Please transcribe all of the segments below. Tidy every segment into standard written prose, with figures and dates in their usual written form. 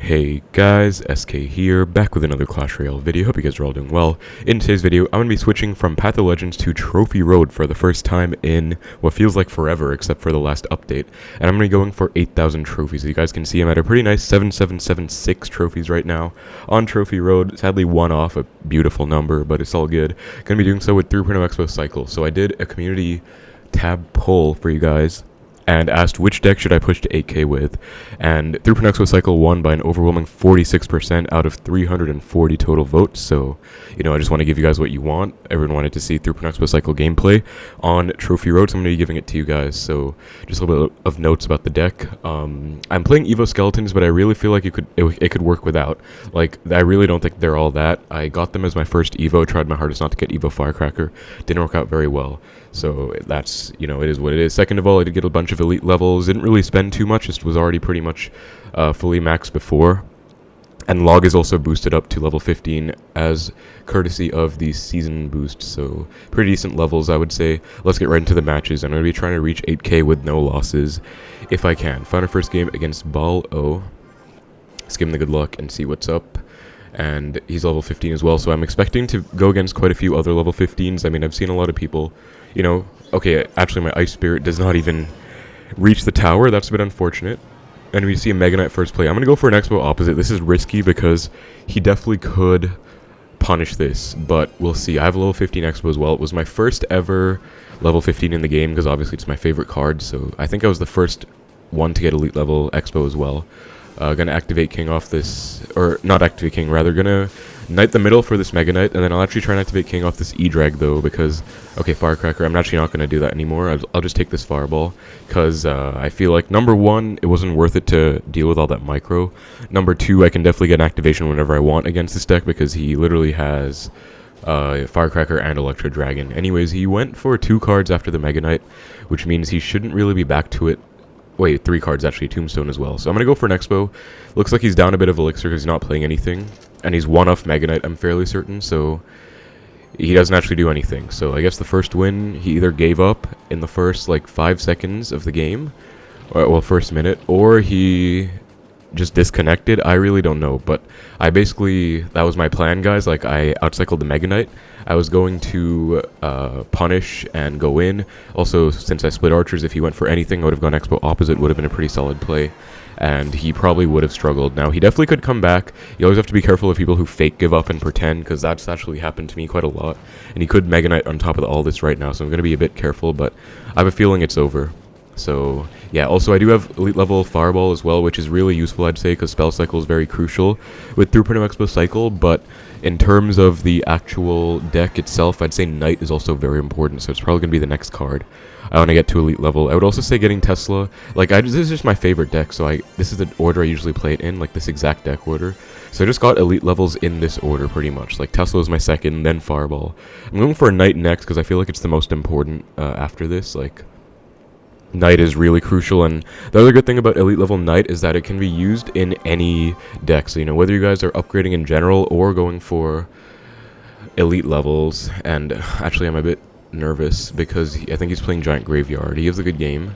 Hey guys, SK here, back with another Clash Royale video. Hope you guys are all doing well. In today's video, I'm going to be switching from Path of Legends to Trophy Road for the first time in what feels like forever, except for the last update. And I'm going to be going for 8,000 trophies. As you guys can see, I'm at a pretty nice 7776 trophies right now on Trophy Road. Sadly, one off, a beautiful number, but it's all good. Going to be doing so with 3.0 Xbow cycle. So I did a community tab poll for you guys and asked which deck should I push to 8k with, and 3.0 Xbow cycle won by an overwhelming 46% out of 340 total votes. So, you know, I just want to give you guys what you want. Everyone wanted to see 3.0 Xbow cycle gameplay on Trophy Road, so I'm going to be giving it to you guys. So, just a little bit of notes about the deck. I'm playing Evo Skeletons, but I really feel like it could work without. Like, I really don't think they're all that. I got them as my first Evo, tried my hardest not to get Evo Firecracker. Didn't work out very well. So that's, you know, it is what it is. Second of all, I did get a bunch of elite levels. Didn't really spend too much. Just was already pretty much fully maxed before. And log is also boosted up to level 15 as courtesy of the season boost. So pretty decent levels, I would say. Let's get right into the matches. I'm going to be trying to reach 8k with no losses if I can. Find our first game against Ball O. Let's give him the good luck and see what's up. And he's level 15 as well, so I'm expecting to go against quite a few other level 15s. I mean, I've seen a lot of people, you know, okay, actually my Ice Spirit does not even reach the tower. That's a bit unfortunate. And we see a Mega Knight first play. I'm going to go for an Xbow opposite. This is risky because he definitely could punish this, but we'll see. I have a level 15 Xbow as well. It was my first ever level 15 in the game because obviously it's my favorite card, so I think I was the first one to get elite level Xbow as well. Gonna activate King off this, or not activate King, rather gonna Knight the middle for this Mega Knight, and then I'll actually try and activate King off this E-Drag though, because, okay, Firecracker, I'm actually not gonna do that anymore. I'll just take this Fireball, because I feel like, number one, it wasn't worth it to deal with all that micro. Number two, I can definitely get an activation whenever I want against this deck, because he literally has Firecracker and Electro Dragon. Anyways, he went for 2 cards after the Mega Knight, which means he shouldn't really be back to it. Wait, 3 cards actually, Tombstone as well. So I'm going to go for an Xbow. Looks like he's down a bit of Elixir because he's not playing anything. And he's one off Mega Knight, I'm fairly certain, so he doesn't actually do anything. So I guess the first win, he either gave up in the first, like, 5 seconds of the game, or, well, first minute, or he just disconnected. I really don't know, but I basically, that was my plan, guys. Like, I outcycled the Mega Knight. I was going to punish and go in. Also, since I split archers, if he went for anything, I would have gone Xbow opposite, would have been a pretty solid play, and he probably would have struggled. Now, he definitely could come back. You always have to be careful of people who fake give up and pretend, because that's actually happened to me quite a lot, and he could Mega Knight on top of all this right now, so I'm going to be a bit careful, but I have a feeling it's over. So, yeah, also I do have elite level Fireball as well, which is really useful, I'd say, because Spell Cycle is very crucial with 3.0 Xbow cycle, but in terms of the actual deck itself, I'd say Knight is also very important, so it's probably going to be the next card I want to get to elite level. I would also say getting Tesla, like, this is just my favorite deck, so this is the order I usually play it in, like this exact deck order. So I just got elite levels in this order, pretty much. Like, Tesla is my second, then Fireball. I'm going for a Knight next, because I feel like it's the most important after this, like, Knight is really crucial, and the other good thing about elite level Knight is that it can be used in any deck. So, you know, whether you guys are upgrading in general or going for elite levels, and actually I'm a bit nervous because I think he's playing Giant Graveyard. He has a good game.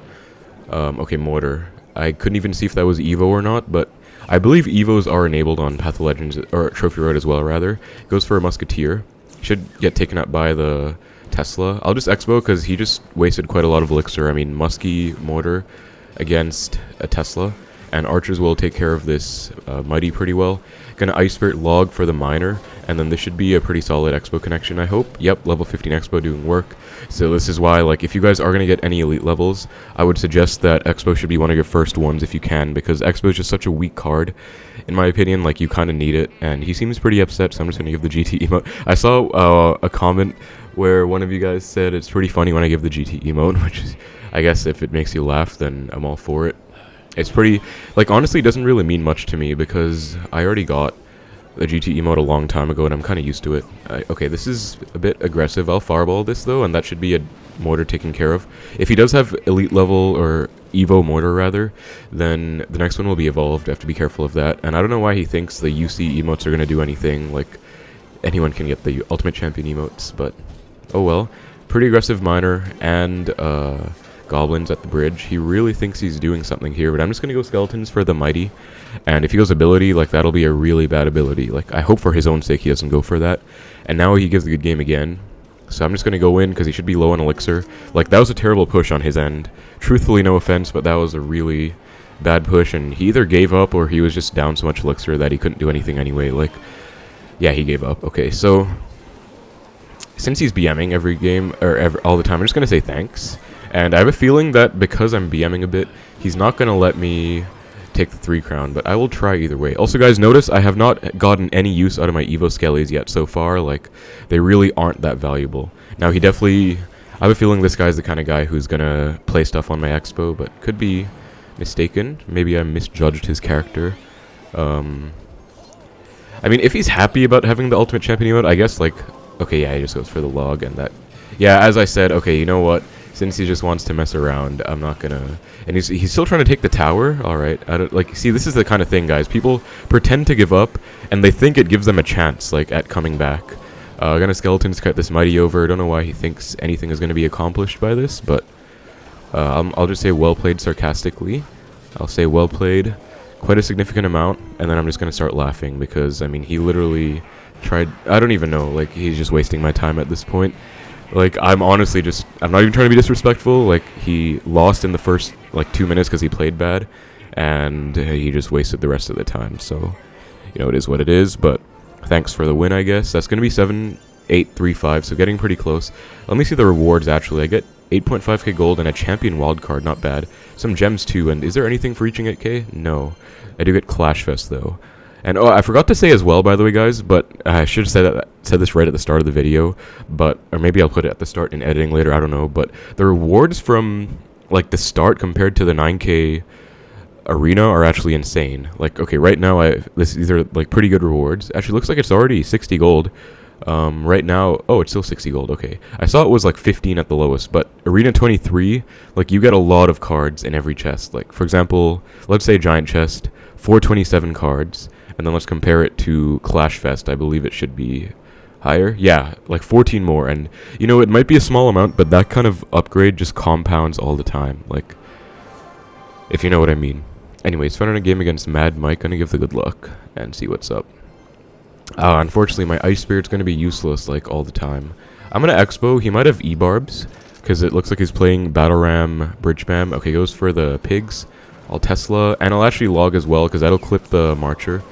Okay, Mortar. I couldn't even see if that was Evo or not, but I believe Evos are enabled on Path of Legends, or Trophy Road as well, rather. Goes for a Musketeer. Should get taken up by the Tesla. I'll just Xbow because he just wasted quite a lot of Elixir. I mean, Muskie, Mortar against a Tesla, and archers will take care of this Mighty pretty well. Gonna Ice Spirit log for the Miner, and then this should be a pretty solid Xbow connection, I hope. Yep, level 15 Xbow doing work. So this is why, like, if you guys are gonna get any elite levels, I would suggest that Xbow should be one of your first ones if you can, because Xbow is just such a weak card, in my opinion. Like, you kind of need it, and he seems pretty upset, so I'm just gonna give the GT emote. I saw a comment where one of you guys said it's pretty funny when I give the GT emote, which is, I guess, if it makes you laugh, then I'm all for it. It's pretty, like, honestly, it doesn't really mean much to me because I already got the GT emote a long time ago and I'm kind of used to it. Okay, this is a bit aggressive. I'll Fireball this, though, and that should be a Mortar taken care of. If he does have elite level, or Evo Mortar, rather, then the next one will be evolved. I have to be careful of that. And I don't know why he thinks the UC emotes are going to do anything. Like, anyone can get the Ultimate Champion emotes, but oh well. Pretty aggressive Miner, and goblins at the bridge. He really thinks he's doing something here, but I'm just gonna go skeletons for the mighty. And if he goes ability, like, that'll be a really bad ability. Like, I hope for his own sake he doesn't go for that. And now he gives a good game again. So I'm just gonna go in because he should be low on elixir. Like, that was a terrible push on his end. Truthfully, no offense, but that was a really bad push, and he either gave up or he was just down so much elixir that he couldn't do anything anyway. Like, yeah, he gave up. Okay, so since he's BMing every game, or all the time, I'm just gonna say thanks. And I have a feeling that because I'm BMing a bit, he's not gonna let me take the 3 crown, but I will try either way. Also, guys, notice I have not gotten any use out of my Evo Skellies yet so far. Like, they really aren't that valuable. Now, he definitely... I have a feeling this guy's the kind of guy who's gonna play stuff on my Expo, but could be mistaken. Maybe I misjudged his character. I mean, if he's happy about having the ultimate champion emote, I guess, like... Okay, yeah, he just goes for the log and that... Yeah, as I said, okay, you know what? Since he just wants to mess around, I'm not gonna... And he's still trying to take the tower? Alright, I don't... Like, see, this is the kind of thing, guys. People pretend to give up, and they think it gives them a chance, like, at coming back. Gonna skeletons cut this mighty over. I don't know why he thinks anything is gonna be accomplished by this, but... I'll just say well played sarcastically. I'll say well played quite a significant amount, and then I'm just gonna start laughing, because, I mean, he literally tried... I don't even know, like, he's just wasting my time at this point. Like, I'm honestly just... I'm not even trying to be disrespectful. Like, he lost in the first, like, 2 minutes because he played bad. And he just wasted the rest of the time. So, you know, it is what it is. But thanks for the win, I guess. That's going to be 7, 8, 3, 5. So getting pretty close. Let me see the rewards, actually. I get 8.5k gold and a champion wildcard. Not bad. Some gems, too. And is there anything for reaching 8k? No. I do get Clash Fest, though. And oh, I forgot to say as well, by the way, guys, but I should have said this right at the start of the video, but, or maybe I'll put it at the start in editing later, I don't know, but the rewards from, like, the start compared to the 9k arena are actually insane. Like, okay, right now, these are, like, pretty good rewards. Actually, looks like it's already 60 gold. Right now, oh, it's still 60 gold, okay. I saw it was, like, 15 at the lowest, but Arena 23, like, you get a lot of cards in every chest. Like, for example, let's say Giant Chest, 427 cards. And then let's compare it to Clash Fest. I believe it should be higher. Yeah, like 14 more. And, you know, it might be a small amount, but that kind of upgrade just compounds all the time. Like, if you know what I mean. Anyways, found in a game against Mad Mike. Gonna give the good luck and see what's up. Unfortunately, my Ice Spirit's gonna be useless, like, all the time. I'm gonna Expo. He might have E-Barbs, because it looks like he's playing Battle Ram, Bridge Spam. Okay, goes for the pigs. I'll Tesla, and I'll actually log as well, because that'll clip the Marcher.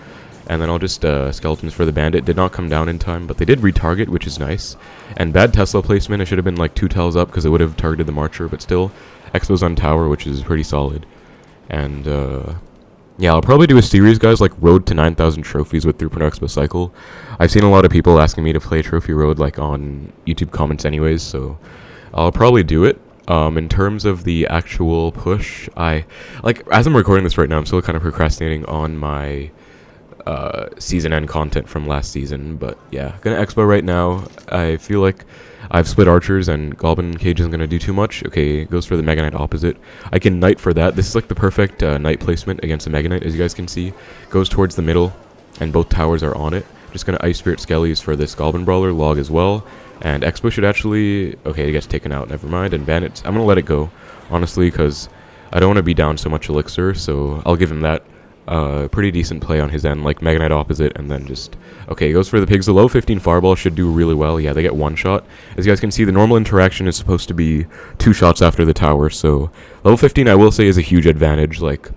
And then I'll just skeletons for the bandit. Did not come down in time, but they did retarget, which is nice. And bad Tesla placement. I should have been like 2 tiles up because it would have targeted the Marcher, but still, Expo's on tower, which is pretty solid. And yeah, I'll probably do a series, guys, like Road to 9,000 trophies with 3.0 Xbow cycle. I've seen a lot of people asking me to play Trophy Road, like on YouTube comments, anyways. So I'll probably do it. In terms of the actual push, like as I'm recording this right now, I'm still kind of procrastinating on my season end content from last season, but yeah, gonna Expo right now. I feel like I've split archers and Goblin Cage isn't gonna do too much. Okay, goes for the Mega Knight opposite. I can Knight for that. This is like the perfect Knight placement against the Mega Knight, as you guys can see. Goes towards the middle, and both towers are on it. Just gonna Ice Spirit Skellies for this Goblin Brawler, log as well. And Expo should actually... Okay, it gets taken out, never mind. And Bandits, I'm gonna let it go, honestly, because I don't want to be down so much elixir, so I'll give him that. Pretty decent play on his end, like Mega Knight opposite, and then just... Okay, goes for the pigs. The low 15 fireball should do really well. Yeah, they get 1 shot. As you guys can see, the normal interaction is supposed to be 2 shots after the tower, so... Level 15, I will say, is a huge advantage. Like,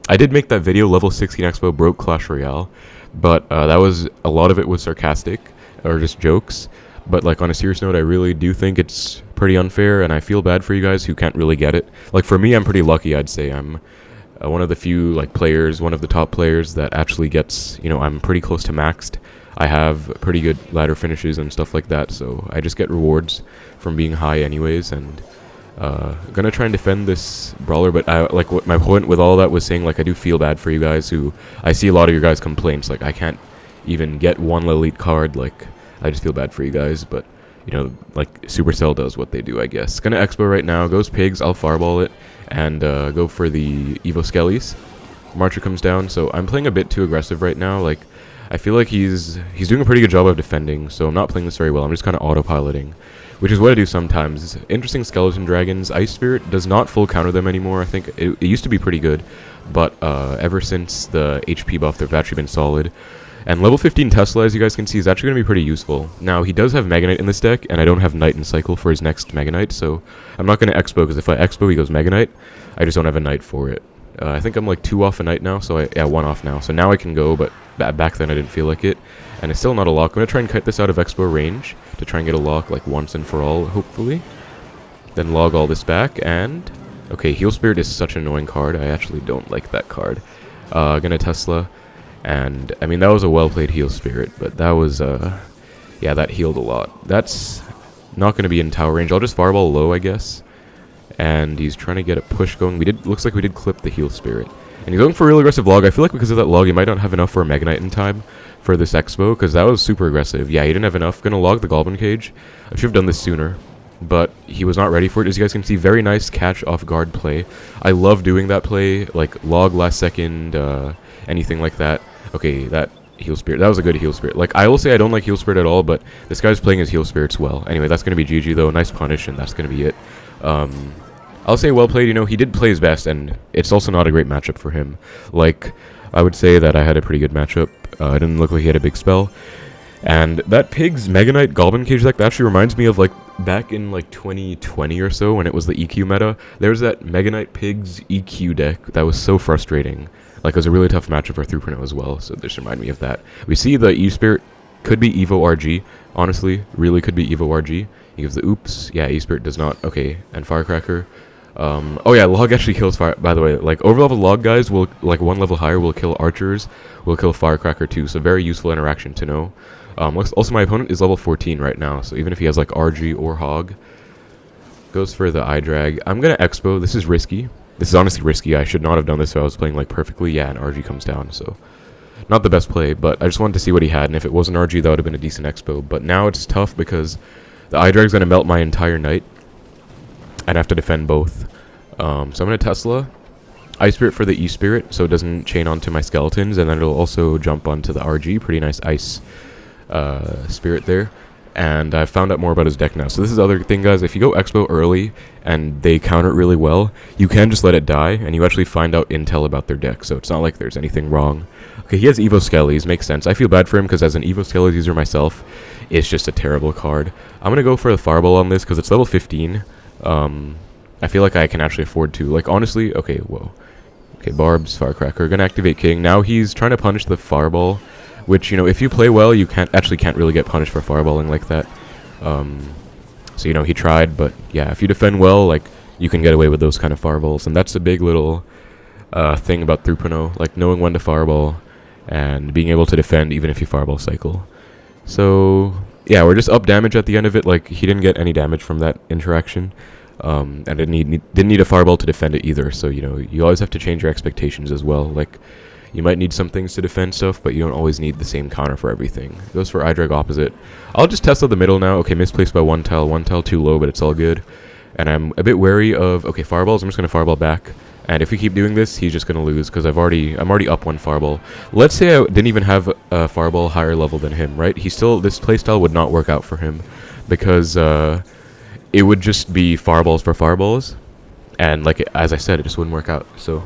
I did make that video, level 16 Expo broke Clash Royale, but that was... A lot of it was sarcastic, or just jokes. But, like, on a serious note, I really do think it's pretty unfair, and I feel bad for you guys who can't really get it. Like, for me, I'm pretty lucky, I'd say. I'm... one of the few, like, players, one of the top players that actually gets, you know, I'm pretty close to maxed. I have pretty good ladder finishes and stuff like that, so I just get rewards from being high anyways, and gonna try and defend this brawler, but like, what my point with all that was saying, like, I do feel bad for you guys who, I see a lot of your guys' complaints, like, I can't even get one elite card, like, I just feel bad for you guys, but, you know, like, Supercell does what they do, I guess. Gonna Expo right now, goes pigs, I'll fireball it, and go for the Evo Skellies. Marcher comes down, so I'm playing a bit too aggressive right now. Like, I feel like he's doing a pretty good job of defending, so I'm not playing this very well. I'm just kind of autopiloting, which is what I do sometimes. Interesting skeleton dragons. Ice Spirit does not full counter them anymore. I think it used to be pretty good, but ever since the HP buff, they've actually been solid. And level 15 Tesla, as you guys can see, is actually going to be pretty useful. Now, he does have Mega Knight in this deck, and I don't have Knight in cycle for his next Mega Knight, so I'm not going to Expo, because if I Expo, he goes Mega Knight. I just don't have a Knight for it. I think I'm like 2 off a Knight now, so yeah, 1 off now. So now I can go, but back then I didn't feel like it. And it's still not a lock. I'm going to try and cut this out of Expo range to try and get a lock like once and for all, hopefully. Then log all this back, and... Okay, Heal Spirit is such an annoying card. I actually don't like that card. Gonna Tesla. And, I mean, that was a well-played Heal Spirit, but that was, yeah, that healed a lot. That's not going to be in tower range. I'll just Fireball low, I guess. And he's trying to get a push going. Looks like we did clip the Heal Spirit. And he's going for a real aggressive log. I feel like because of that log, he might not have enough for a Mega Knight in time for this Expo, because that was super aggressive. Yeah, he didn't have enough. Gonna log the Goblin Cage. I should have done this sooner, but he was not ready for it. As you guys can see, very nice catch off guard play. I love doing that play, like log last second, anything like that. Okay, that Heal Spirit, that was a good Heal Spirit. Like, I will say I don't like Heal Spirit at all, but this guy's playing his Heal Spirits well. Anyway, that's going to be GG though. Nice punish, and that's going to be it. I'll say well played. You know, he did play his best, and it's also not a great matchup for him. Like, I would say that I had a pretty good matchup. It didn't look like he had a big spell. And that Pig's Mega Knight Goblin Cage deck, that actually reminds me of, like, back in, like, 2020 or so, when it was the EQ meta. There's that Mega Knight Pig's EQ deck that was so frustrating. Like, it was a really tough matchup for 3.0 as well, so this reminded me of that. We see the E-Spirit could be Evo RG. Honestly, really could be Evo RG. He gives the oops. Yeah, E-Spirit does not. Okay, and Firecracker. Oh yeah, log actually kills fire. By the way, like overlevel log guys will, like 1 level higher, will kill archers, will kill Firecracker too. So very useful interaction to know. Also my opponent is level 14 right now, so even if he has like RG or Hog, goes for the eye drag. I'm gonna Expo. This is risky. This is honestly risky. I should not have done this if I was playing like perfectly. Yeah, and RG comes down, so not the best play, but I just wanted to see what he had, and if it wasn't RG, that would have been a decent Expo. But now it's tough because the eye drag's gonna melt my entire Knight. I'd have to defend both. So I'm going to Tesla. Ice Spirit for the E-Spirit, so it doesn't chain onto my skeletons, and then it'll also jump onto the RG. Pretty nice Ice Spirit there. And I've found out more about his deck now. So this is the other thing, guys. If you go Expo early, and they counter it really well, you can just let it die, and you actually find out intel about their deck. So it's not like there's anything wrong. Okay, he has Evo Skellies. Makes sense. I feel bad for him, because as an Evo Skellies user myself, it's just a terrible card. I'm going to go for the Fireball on this, because it's level 15. I feel like I can actually afford to. Like, honestly, okay, whoa. Okay, Barbs, Firecracker, gonna activate King. Now he's trying to punish the Fireball, which, you know, if you play well, you can't really get punished for fireballing like that. So, you know, he tried, but yeah, if you defend well, like, you can get away with those kind of Fireballs, and that's a big little thing about 3.0, like, knowing when to Fireball, and being able to defend even if you Fireball cycle. So, yeah, we're just up damage at the end of it. Like, he didn't get any damage from that interaction. And didn't need a Fireball to defend it either, so, you know, you always have to change your expectations as well. Like, you might need some things to defend stuff, but you don't always need the same counter for everything. Goes for eye drag opposite. I'll just Tesla the middle now. Okay, misplaced by one tile too low, but it's all good. And I'm a bit wary of, okay, Fireballs. I'm just going to Fireball back. And if we keep doing this, he's just going to lose, because I'm already up 1 Fireball. Let's say I didn't even have a Fireball higher level than him, right? This playstyle would not work out for him, because, it would just be Fireballs for Fireballs, and like as I said, it just wouldn't work out. So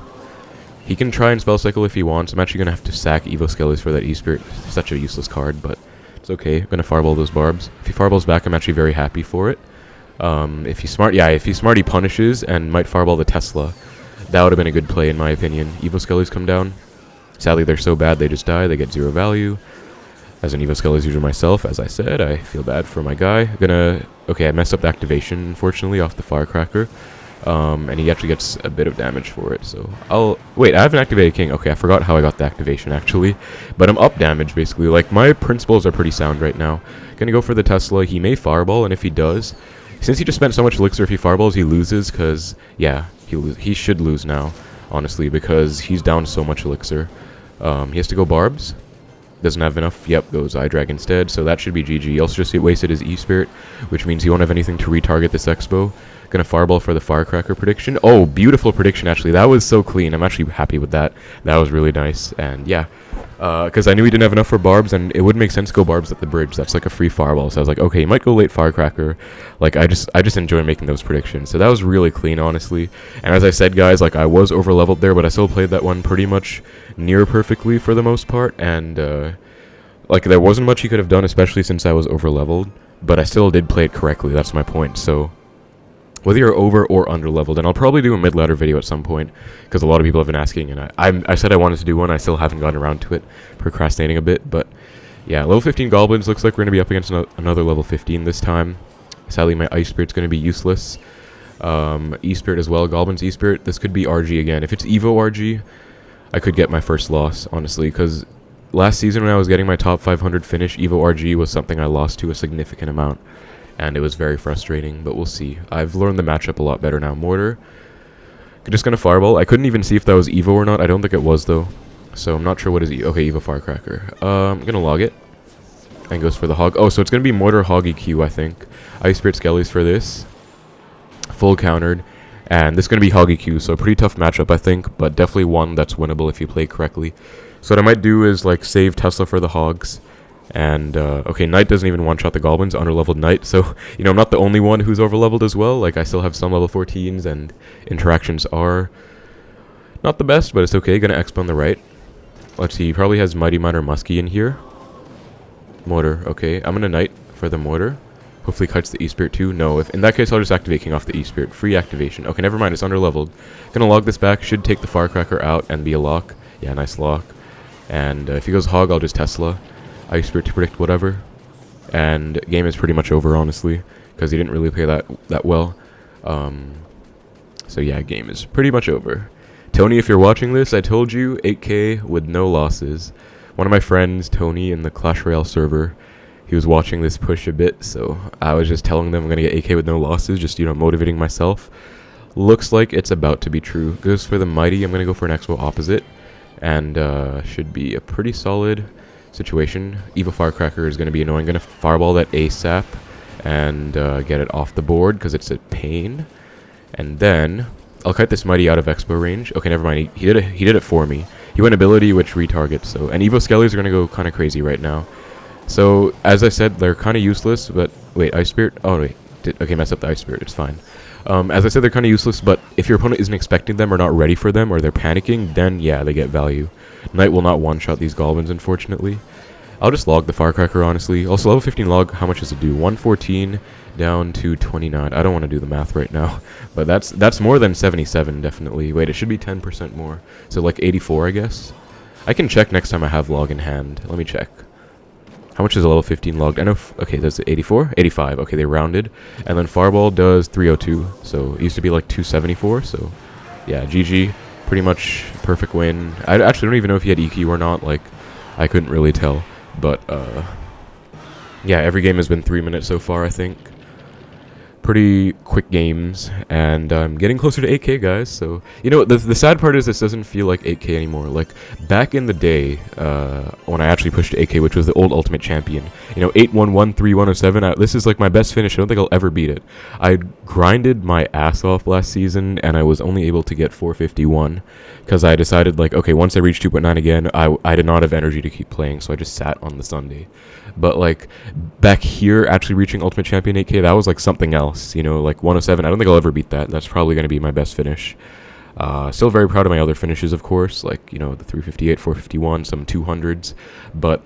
he can try and spell cycle if he wants. I'm actually gonna have to sack Evo Skellies for that E-Spirit. Such a useless card, but it's okay. I'm gonna Fireball those Barbs. If he Fireballs back, I'm actually very happy for it. If he's smart, he punishes and might Fireball the Tesla. That would have been a good play in my opinion. Evo Skellies come down. Sadly, they're so bad they just die. They get 0 value. As an Evo Skellies user myself, as I said, I feel bad for my guy. Okay, I messed up the activation, unfortunately, off the Firecracker. And he actually gets a bit of damage for it, so wait, I haven't activated King. Okay, I forgot how I got the activation, actually. But I'm up damage, basically. Like, my principles are pretty sound right now. Gonna go for the Tesla. He may Fireball, and if he does, since he just spent so much Elixir, if he Fireballs, he loses, because, yeah, he should lose now, honestly, because he's down so much Elixir. He has to go Barbs. Doesn't have enough. Yep, goes eye drag instead, so that should be GG. He also just wasted his E-Spirit, which means he won't have anything to retarget this Expo. Gonna Fireball for the Firecracker prediction. Oh, beautiful prediction, actually. That was so clean. I'm actually happy with that. That was really nice. And yeah, Because I knew he didn't have enough for barbs, and it wouldn't make sense to go barbs at the bridge. That's like a free fireball. So I was like, okay, he might go late firecracker. Like, I just enjoy making those predictions. So that was really clean, honestly. And as I said, guys, like, I was over leveled there, but I still played that one pretty much near perfectly for the most part. And like, there wasn't much he could have done, especially since I was over leveled. But I still did play it correctly. That's my point. So whether you're over or under leveled, and I'll probably do a mid-ladder video at some point, because a lot of people have been asking, and I said I wanted to do one. I still haven't gotten around to it, procrastinating a bit, but yeah, level 15 goblins, looks like we're going to be up against another level 15 this time. Sadly, my ice spirit's going to be useless. E-spirit as well, goblins E-spirit, this could be RG again. If it's Evo RG, I could get my first loss, honestly, because last season when I was getting my top 500 finish, Evo RG was something I lost to a significant amount. And it was very frustrating, but we'll see. I've learned the matchup a lot better now. Mortar. Just gonna fireball. I couldn't even see if that was Evo or not. I don't think it was, though. So I'm not sure what is Evo. Okay, Evo Firecracker. I'm gonna log it. And goes for the hog. Oh, so it's gonna be Mortar Hog EQ, I think. Ice Spirit Skellies for this. Full countered. And this is gonna be Hog EQ, so a pretty tough matchup, I think. But definitely one that's winnable if you play correctly. So what I might do is, like, save Tesla for the hogs. And, okay, Knight doesn't even one-shot the Goblins, under-leveled Knight, so, you know, I'm not the only one who's over-leveled as well. Like, I still have some level 14s, and interactions are not the best, but it's okay. Gonna Expo on the right. Let's see, he probably has Mighty Miner Muskie in here. Mortar, okay. I'm gonna Knight for the Mortar. Hopefully kites the E-Spirit too. No, if in that case, I'll just activate King off the E-Spirit. Free activation. Okay, never mind, it's under-leveled. Gonna log this back, should take the Firecracker out and be a lock. Yeah, nice lock. And if he goes Hog, I'll just Tesla. Ice Spirit to predict whatever, and game is pretty much over, honestly, because he didn't really play that well. So yeah, game is pretty much over. Tony, if you're watching this, I told you 8K with no losses. One of my friends, Tony, in the Clash Royale server, he was watching this push a bit, so I was just telling them I'm gonna get 8K with no losses, just, you know, motivating myself. Looks like it's about to be true. Goes for the Mighty. I'm gonna go for an Xbow opposite, and should be a pretty solid situation. Evo Firecracker is going to be annoying. Going to fireball that ASAP and get it off the board because it's a pain. And then I'll kite this Mighty out of Expo range. Okay, never mind. He did it for me. He went ability, which retargets. So, and Evo Skellies are going to go kind of crazy right now. So as I said, they're kind of useless. But wait, Ice Spirit. Oh wait, okay, mess up the Ice Spirit. It's fine. As I said, they're kind of useless. But if your opponent isn't expecting them or not ready for them or they're panicking, then yeah, they get value. Knight will not one-shot these Goblins, unfortunately. I'll just log the Firecracker, honestly. Also, level 15 log, how much does it do? 114 down to 29. I don't want to do the math right now, but that's more than 77, definitely. Wait, it should be 10% more. So, like 84, I guess? I can check next time I have log in hand. Let me check. How much is a level 15 logged? I know, okay, that's 84? 85, okay, they rounded. And then Fireball does 302, so it used to be like 274, so yeah, GG. Pretty much perfect win. I actually don't even know if he had EQ or not. Like, I couldn't really tell. But, yeah, every game has been 3 minutes so far, I think. Pretty quick games, and I'm getting closer to 8K, guys. So, you know, the sad part is this doesn't feel like 8K anymore. Like, back in the day, when I actually pushed to 8K, which was the old Ultimate Champion, you know, 811, 3107, this is like my best finish. I don't think I'll ever beat it. I grinded my ass off last season, and I was only able to get 451, because I decided, like, okay, once I reach 2.9 again, I did not have energy to keep playing, so I just sat on the Sunday. But, like, back here, actually reaching Ultimate Champion 8K, that was, like, something else, you know, like 107. I don't think I'll ever beat that. That's probably going to be my best finish. Still very proud of my other finishes, of course, like, you know, the 358, 451, some 200s. But,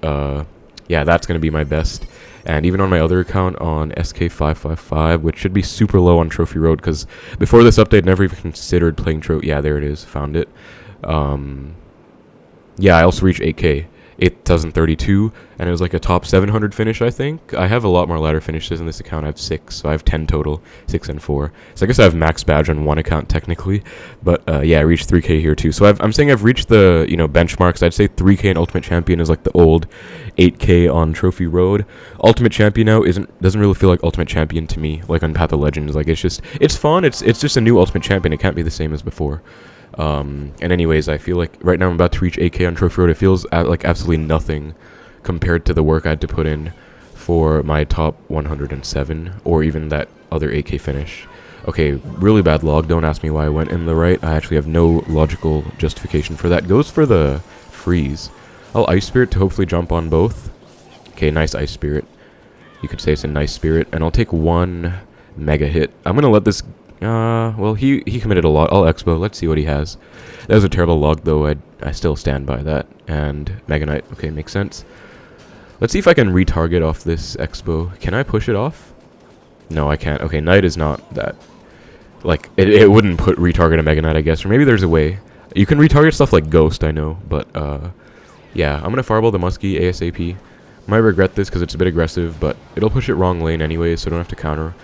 yeah, that's going to be my best. And even on my other account on SK555, which should be super low on Trophy Road, because before this update, I never even considered playing Trophy. Yeah, there it is. Found it. Yeah, I also reached 8K. 8,032, and it was like a top 700 finish, I think. I have a lot more ladder finishes in this account. I have 6, so I have 10 total, 6 and 4. So I guess I have max badge on one account technically, but yeah, I reached 3K here too. So I'm saying I've reached the, you know, benchmarks. I'd say 3K in Ultimate Champion is like the old 8K on Trophy Road. Ultimate Champion now doesn't really feel like Ultimate Champion to me, like on Path of Legends. Like, it's fun. It's just a new Ultimate Champion. It can't be the same as before. And anyways, I feel like right now I'm about to reach 8K on Trophy Road. It feels like absolutely nothing compared to the work I had to put in for my top 107 or even that other 8K finish. Okay, really bad log. Don't ask me why I went in the right. I actually have no logical justification for that. Goes for the freeze. I'll Ice Spirit to hopefully jump on both. Okay, nice Ice Spirit. You could say it's a nice Spirit. And I'll take one Mega hit. I'm gonna let this... well, he committed a lot. I'll Xbow. Let's see what he has. That was a terrible log, though. I still stand by that. And Mega Knight. Okay, makes sense. Let's see if I can retarget off this Xbow. Can I push it off? No, I can't. Okay, Knight is not that... Like, it wouldn't retarget a Mega Knight, I guess. Or maybe there's a way. You can retarget stuff like Ghost, I know. But, yeah. I'm gonna Fireball the Muskie ASAP. Might regret this because it's a bit aggressive, but it'll push it wrong lane anyway, so I don't have to counter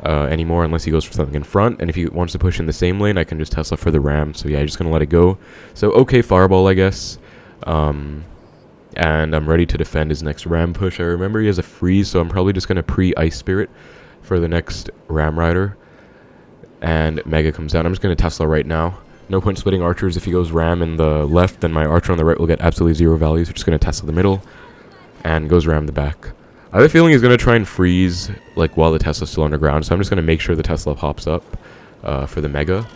anymore unless he goes for something in front. And if he wants to push in the same lane, I can just Tesla for the ram. So yeah, I'm just going to let it go. So okay, Fireball, I guess. And I'm ready to defend his next ram push. I remember he has a freeze, so I'm probably just going to pre-Ice Spirit for the next Ram Rider. And Mega comes down. I'm just going to Tesla right now. No point splitting archers. If he goes ram in the left, then my archer on the right will get absolutely 0 value. So just going to Tesla the middle. And goes ram the back. I have a feeling he's going to try and freeze like while the Tesla's still underground, so I'm just going to make sure the Tesla pops up for the Mega.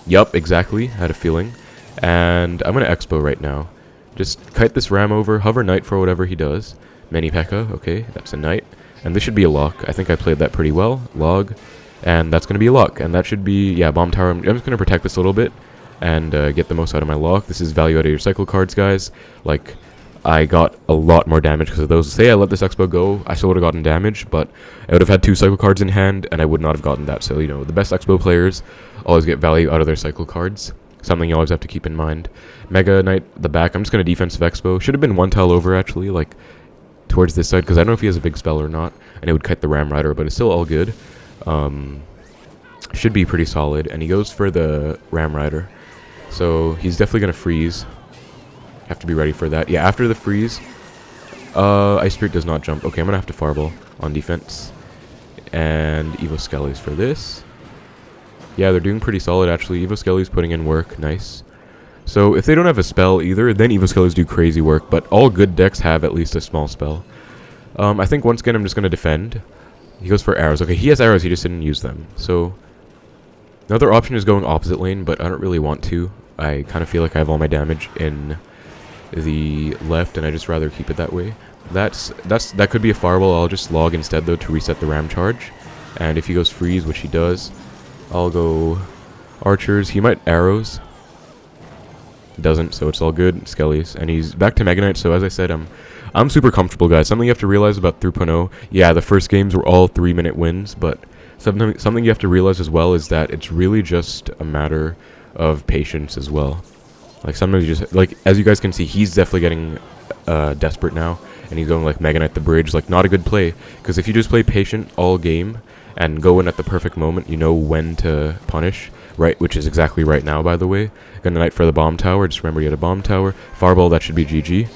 Yup, exactly. Had a feeling. And I'm going to Expo right now. Just kite this ram over, hover Knight for whatever he does. Mini P.E.K.K.A. Okay, that's a Knight. And this should be a lock. I think I played that pretty well. Log. And that's going to be a lock. And that should be, yeah, Bomb Tower. I'm just going to protect this a little bit and get the most out of my lock. This is value out of your cycle cards, guys. Like... I got a lot more damage because of those. Say I let this Expo go, I still would have gotten damage, but I would have had 2 cycle cards in hand, and I would not have gotten that. So, you know, the best Expo players always get value out of their cycle cards. Something you always have to keep in mind. Mega Knight, the back, I'm just going to defensive Expo. Should have been 1 tile over, actually, like, towards this side, because I don't know if he has a big spell or not, and it would kite the Ram Rider, but it's still all good. Should be pretty solid, and he goes for the Ram Rider. So, he's definitely going to freeze. Have to be ready for that. Yeah, after the freeze, Ice Spirit does not jump. Okay, I'm gonna have to Fireball on defense. And Evo Skelly's for this. Yeah, they're doing pretty solid, actually. Evo Skelly's putting in work. Nice. So, if they don't have a spell either, then Evo Skelly's do crazy work. But all good decks have at least a small spell. I think once again, I'm just gonna defend. He goes for arrows. Okay, he has arrows, he just didn't use them. So, another option is going opposite lane, but I don't really want to. I kind of feel like I have all my damage in... the left, and I just rather keep it that way. That could be a Fireball. I'll just log instead though to reset the ram charge. And if he goes freeze, which he does, I'll go archers. He might arrows. Doesn't, so it's all good. Skelly's, and he's back to Mega Knight. So as I said, I'm super comfortable, guys. Something you have to realize about 3.0. Yeah, the first games were all 3-minute wins, but something you have to realize as well is that it's really just a matter of patience as well. Like, sometimes you just, like, as you guys can see, he's definitely getting desperate now. And he's going, like, Mega Knight the bridge. Like, not a good play. Because if you just play patient all game and go in at the perfect moment, you know when to punish. Right, which is exactly right now, by the way. Gonna Knight for the Bomb Tower. Just remember you had a Bomb Tower. Fireball, that should be GG.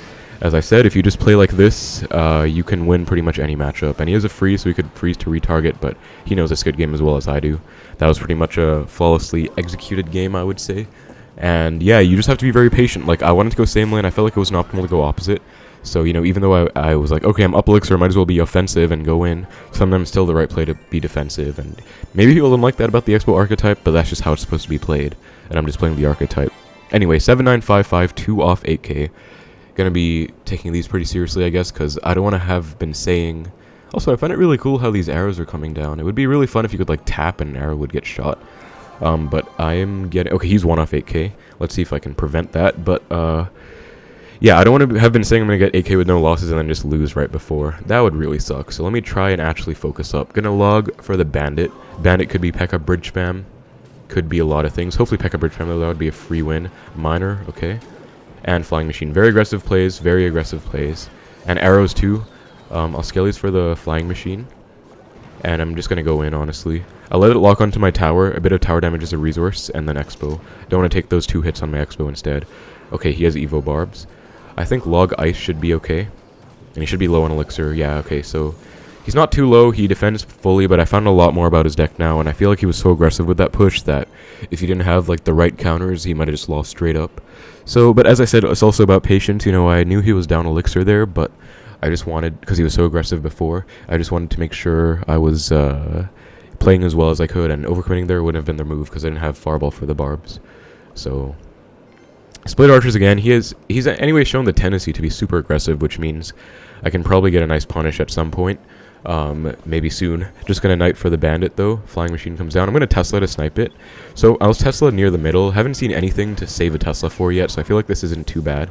As I said, if you just play like this, you can win pretty much any matchup. And he has a freeze, so he could freeze to retarget, but he knows this good game as well as I do. That was pretty much a flawlessly executed game, I would say. And yeah, you just have to be very patient. Like, I wanted to go same lane. I felt like it was not optimal to go opposite. So, you know, even though I was like, okay, I'm up elixir, might as well be offensive and go in. Sometimes still the right play to be defensive. And maybe people don't like that about the Expo archetype, but that's just how it's supposed to be played. And I'm just playing the archetype. Anyway, 7955, 2 off 8k. Gonna be taking these pretty seriously, I guess, because I don't want to have been saying... Also, I find it really cool how these arrows are coming down. It would be really fun if you could, like, tap and an arrow would get shot. But I am getting... Okay, he's 1 off 8k. Let's see if I can prevent that. But, yeah, I don't want to have been saying I'm going to get 8k with no losses and then just lose right before. That would really suck. So let me try and actually focus up. Gonna log for the Bandit. Bandit could be P.E.K.K.A. Bridge Spam. Could be a lot of things. Hopefully P.E.K.K.A. Bridge Spam, though. That would be a free win. Miner, okay. And Flying Machine. Very aggressive plays. Very aggressive plays. And arrows, too. I'll scale these for the Flying Machine. And I'm just going to go in, honestly. I'll let it lock onto my tower. A bit of tower damage is a resource. And then Expo. Don't want to take those 2 hits on my Expo instead. Okay, he has Evo Barbs. I think Log Ice should be okay. And he should be low on Elixir. Yeah, okay, so... He's not too low. He defends fully, but I found a lot more about his deck now. And I feel like he was so aggressive with that push that if he didn't have, like, the right counters, he might have just lost straight up. So, but as I said, it's also about patience. You know, I knew he was down Elixir there, but... I just wanted, because he was so aggressive before, I just wanted to make sure I was playing as well as I could, and overcommitting there wouldn't have been the move, because I didn't have Fireball for the Barbs. So, Split archers again. He's anyway shown the tendency to be super aggressive, which means I can probably get a nice punish at some point. Maybe soon. Just gonna knight for the bandit though. Flying machine comes down. I'm gonna Tesla to snipe it. So I was Tesla near the middle. Haven't seen anything to save a Tesla for yet, so I feel like this isn't too bad.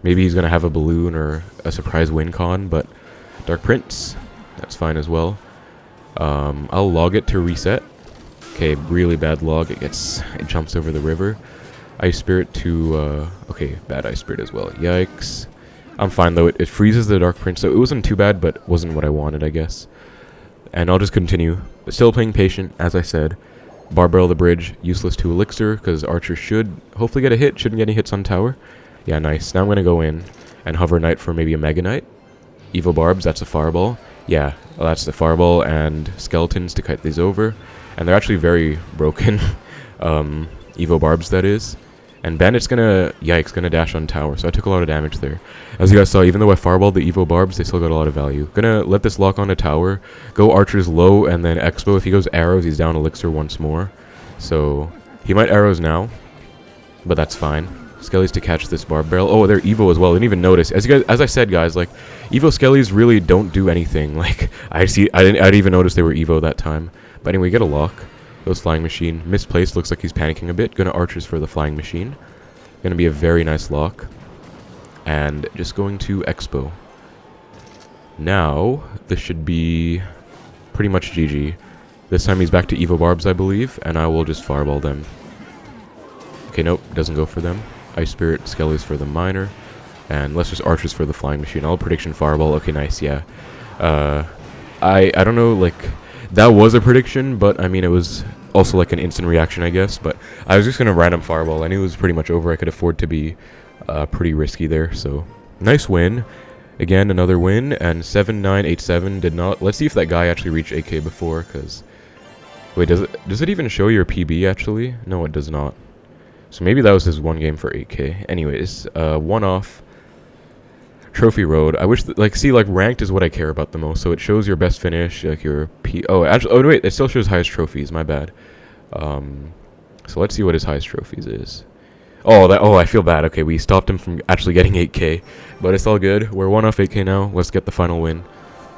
Maybe he's gonna have a balloon or a surprise win con, but Dark Prince, that's fine as well. I'll log it to reset. Okay, really bad log. It jumps over the river. Ice Spirit to okay, bad Ice Spirit as well. Yikes. I'm fine though, it freezes the Dark Prince, so it wasn't too bad, but wasn't what I wanted, I guess. And I'll just continue. Still playing patient, as I said. Barbell the bridge, useless to Elixir, because Archer should hopefully get a hit, shouldn't get any hits on tower. Yeah, nice. Now I'm going to go in and hover Knight for maybe a Mega Knight. Evo Barbs, that's a Fireball. Yeah, well, that's the Fireball, and Skeletons to kite these over. And they're actually very broken. Evo Barbs, that is. And Bandit's gonna dash on tower, so I took a lot of damage there. As you guys saw, even though I fireballed the Evo Barbs, they still got a lot of value. Gonna let this lock on a tower, go Archers low, and then Xbow. If he goes arrows, he's down Elixir once more. So, he might arrows now, but that's fine. Skellies to catch this Barb Barrel. Oh, they're Evo as well, I didn't even notice. As I said, guys, like, Evo Skellies really don't do anything. Like, I didn't even notice they were Evo that time. But anyway, get a lock. Goes Flying Machine. Misplaced, looks like he's panicking a bit. Gonna Archers for the Flying Machine. Gonna be a very nice lock. And just going to Xbow. Now, this should be pretty much GG. This time he's back to Evo Barbs, I believe, and I will just fireball them. Okay, nope, doesn't go for them. Ice Spirit, Skellies for the Miner. And let's just Archers for the Flying Machine. All prediction fireball. Okay, nice, yeah. I don't know, like, that was a prediction, but I mean, it was also like an instant reaction, I guess. But I was just going to random fireball. I knew it was pretty much over. I could afford to be pretty risky there. So, nice win. Again, another win. And 7987 did not... Let's see if that guy actually reached 8K before, because... Wait, does it even show your PB, actually? No, it does not. So maybe that was his one game for 8K. Anyways, one-off. Trophy Road. I wish, see, ranked is what I care about the most. So it shows your best finish, like your Oh, actually, oh wait, it still shows highest trophies. My bad. So let's see what his highest trophies is. Oh, I feel bad. Okay, we stopped him from actually getting 8K, but it's all good. We're one off 8K now. Let's get the final win.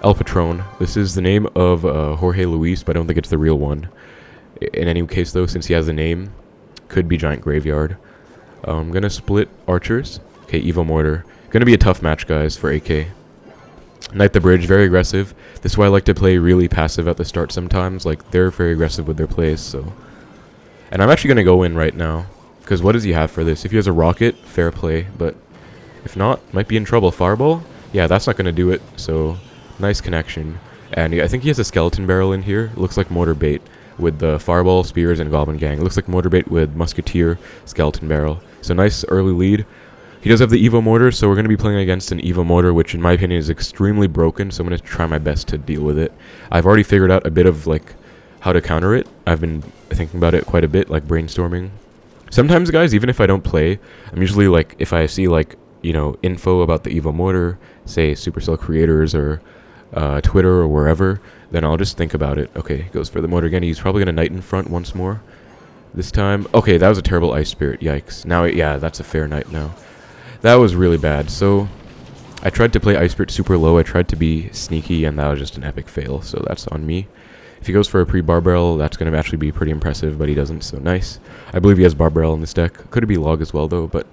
El Patron. This is the name of Jorge Luis, but I don't think it's the real one. In any case, though, since he has a name, could be Giant Graveyard. I'm gonna split Archers. Okay, Evo Mortar. Gonna be a tough match, guys, for 8K. Knight the Bridge, very aggressive. This is why I like to play really passive at the start sometimes. Like, they're very aggressive with their plays, so... And I'm actually gonna go in right now. Because what does he have for this? If he has a rocket, fair play. But if not, might be in trouble. Fireball? Yeah, that's not gonna do it. So, nice connection. And I think he has a skeleton barrel in here. It looks like mortar bait with the fireball, spears, and goblin gang. It looks like mortar bait with musketeer, skeleton barrel. So nice early lead. He does have the Evo Mortar, so we're going to be playing against an Evo Mortar, which in my opinion is extremely broken, so I'm going to try my best to deal with it. I've already figured out a bit of, how to counter it. I've been thinking about it quite a bit, brainstorming. Sometimes, guys, even if I don't play, I'm usually, if I see, info about the Evo Mortar, say Supercell Creators or Twitter or wherever, then I'll just think about it. Okay, goes for the Mortar again. He's probably going to Knight in front once more. This time... Okay, that was a terrible Ice Spirit. Yikes. Now, yeah, that's a fair Knight now. That was really bad. So, I tried to play Ice Spirit super low. I tried to be sneaky, and that was just an epic fail. So, that's on me. If he goes for a pre-Bar Barrel, that's going to actually be pretty impressive, but he doesn't, so nice. I believe he has Bar Barrel in this deck. Could be Log as well, though, but...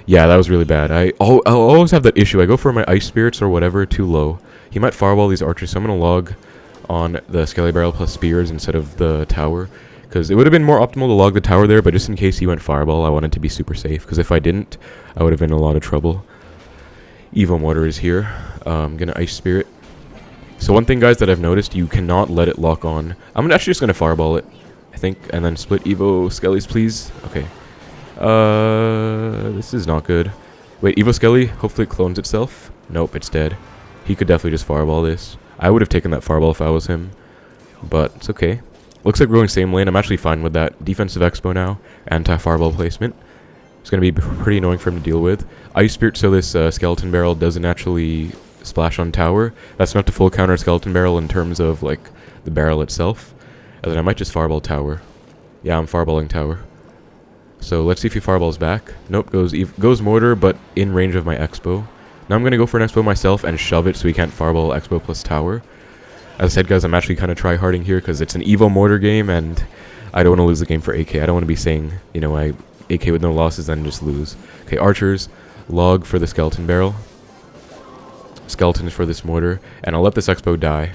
Yeah, that was really bad. I'll always have that issue. I go for my Ice Spirits or whatever too low. He might Fireball these Archers, so I'm going to log on the Skelly Barrel plus Spears instead of the Tower. Because it would have been more optimal to log the tower there, but just in case he went Fireball, I wanted to be super safe. Because if I didn't, I would have been in a lot of trouble. Evo Mortar is here. I'm going to Ice Spirit. So one thing, guys, that I've noticed, you cannot let it lock on. I'm actually just going to Fireball it, I think. And then split Evo Skellies, please. Okay. This is not good. Wait, Evo Skelly, hopefully it clones itself. Nope, it's dead. He could definitely just Fireball this. I would have taken that Fireball if I was him. But it's okay. Looks like we're going same lane. I'm actually fine with that. Defensive Expo now. Anti-Fireball placement. It's going to be pretty annoying for him to deal with. Ice Spirit, so this Skeleton Barrel doesn't actually splash on tower. That's not to full counter Skeleton Barrel in terms of, the barrel itself. And then I might just Fireball tower. Yeah, I'm Fireballing tower. So let's see if he fireballs back. Nope, goes Mortar, but in range of my Xbow. Now I'm going to go for an Xbow myself and shove it so he can't fireball Xbow plus tower. As I said, guys, I'm actually kind of try-harding here because it's an Evo Mortar game, and I don't want to lose the game for AK. I don't want to be saying, you know, I AK with no losses and just lose. Okay, archers, log for the skeleton barrel. Skeletons for this mortar, and I'll let this Xbow die.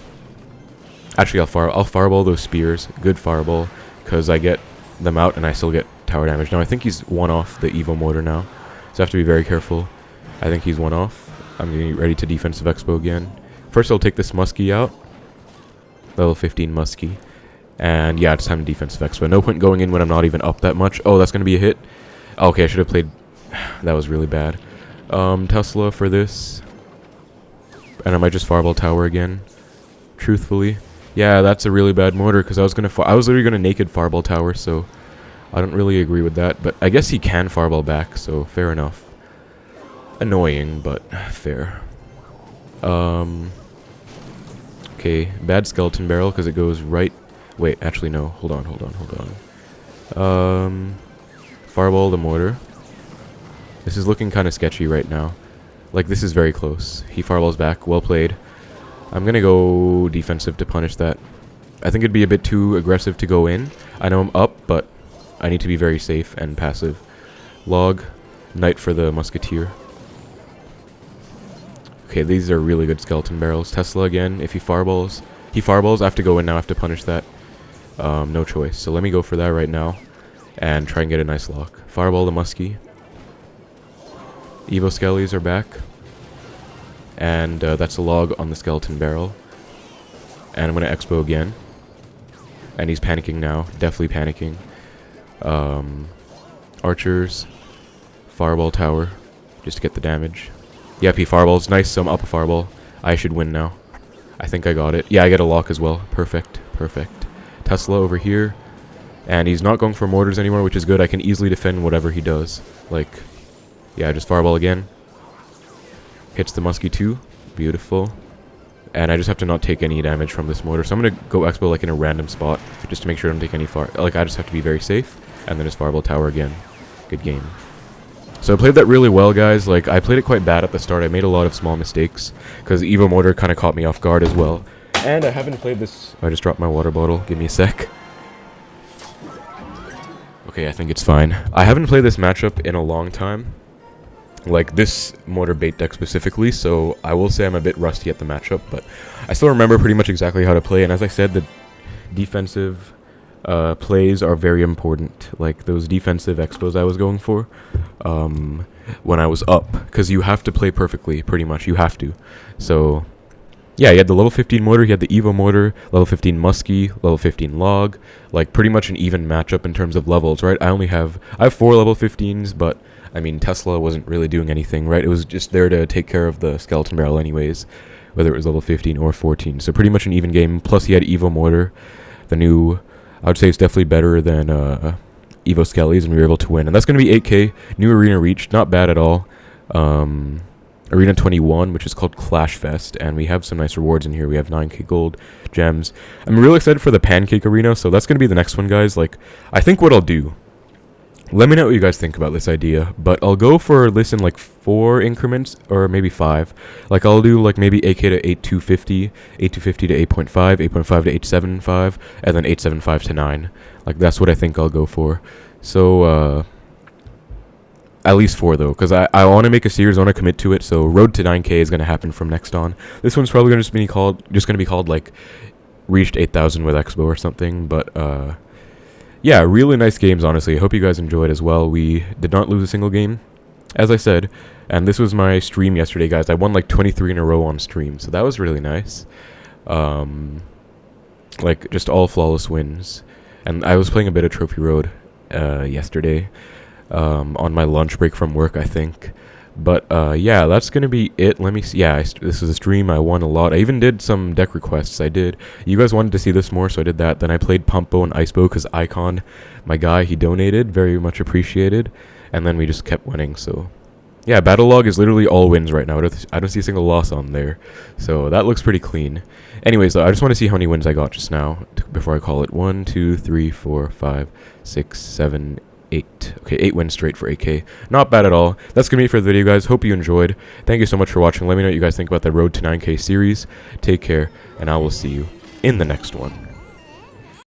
Actually, I'll fireball those spears. Good fireball, because I get them out and I still get tower damage. Now I think he's one off the Evo Mortar now, so I have to be very careful. I think he's one off. I'm getting ready to defensive Expo again. First I'll take this Muskie out. Level 15 Muskie. And yeah, it's time to defensive Expo. No point going in when I'm not even up that much. Oh, that's going to be a hit. Okay, I should have played... That was really bad. Tesla for this. And I might just fireball tower again. Truthfully. Yeah, that's a really bad mortar, because I was literally going to naked fireball tower, so... I don't really agree with that, but I guess he can fireball back, so fair enough. Annoying, but fair. Okay, bad skeleton barrel, because it goes right... Wait, actually no, hold on. Fireball the mortar. This is looking kind of sketchy right now. Like, this is very close. He fireballs back, well played. I'm gonna go defensive to punish that. I think it'd be a bit too aggressive to go in. I know I'm up, but I need to be very safe and passive. Log, knight for the musketeer. Okay, these are really good skeleton barrels. Tesla again, if he fireballs, I have to go in now, I have to punish that. No choice. So let me go for that right now and try and get a nice lock. Fireball the muskie. Evo skellies are back. And that's a log on the skeleton barrel. And I'm going to Expo again. And he's panicking now. Definitely panicking. Archers. Fireball tower. Just to get the damage. Yep, he fireballs. Nice, so I'm up a fireball. I should win now. I think I got it. Yeah, I get a lock as well. Perfect. Perfect. Tesla over here. And he's not going for mortars anymore, which is good. I can easily defend whatever he does. Like, yeah, just fireball again. Hits the muskie too. Beautiful. And I just have to not take any damage from this mortar. So I'm going to go Expo like in a random spot, just to make sure I don't take any like, I just have to be very safe. And then just fireball tower again. Good game. So I played that really well, guys. Like, I played it quite bad at the start. I made a lot of small mistakes, because Evo Mortar kind of caught me off guard as well. And I haven't played this... I just dropped my water bottle. Give me a sec. Okay, I think it's fine. I haven't played this matchup in a long time. Like, this Mortar bait deck specifically, so I will say I'm a bit rusty at the matchup, but I still remember pretty much exactly how to play, and as I said, the defensive... plays are very important, like those defensive expos I was going for when I was up, because you have to play perfectly, pretty much, you have to. So yeah, he had the level 15 mortar, he had the Evo mortar, level 15 muskie, level 15 log, like pretty much an even matchup in terms of levels, right? I have 4 level 15s, but I mean, Tesla wasn't really doing anything, right? It was just there to take care of the skeleton barrel anyways, whether it was level 15 or 14, so pretty much an even game. Plus he had Evo mortar, the new... I would say it's definitely better than Evo Skellies, and we were able to win. And that's going to be 8k. New arena reached. Not bad at all. Arena 21, which is called Clash Fest. And we have some nice rewards in here. We have 9k gold, gems. I'm really excited for the Pancake Arena. So that's going to be the next one, guys. Like, I think what I'll do... Let me know what you guys think about this idea, but I'll go for this in like 4 increments, or maybe 5. Like, I'll do like maybe 8k to 8250, 8250 to 8.5, 8.5 to 875, and then 875 to 9. Like, that's what I think I'll go for. So, at least 4 though, because I want to make a series, I want to commit to it, so Road to 9k is going to happen from next on. This one's probably going to just be called like, reached 8,000 with Expo or something, but, yeah, really nice games, honestly. I hope you guys enjoyed as well. We did not lose a single game, as I said. And this was my stream yesterday, guys. I won like 23 in a row on stream, so that was really nice. Like, just all flawless wins. And I was playing a bit of Trophy Road yesterday on my lunch break from work, I think. But, yeah, that's going to be it. Let me see. Yeah, this is a stream. I won a lot. I even did some deck requests. I did. You guys wanted to see this more, so I did that. Then I played Pumpo and Icebo because Icon, my guy, he donated. Very much appreciated. And then we just kept winning, so... Yeah, Battle Log is literally all wins right now. I don't see a single loss on there. So that looks pretty clean. Anyways, though, I just want to see how many wins I got just now before I call it. 1, 2, 3, 4, 5, 6, 7... 8. Okay, 8 wins straight for AK. Not bad at all. That's going to be it for the video, guys. Hope you enjoyed. Thank you so much for watching. Let me know what you guys think about the Road to 9K series. Take care, and I will see you in the next one.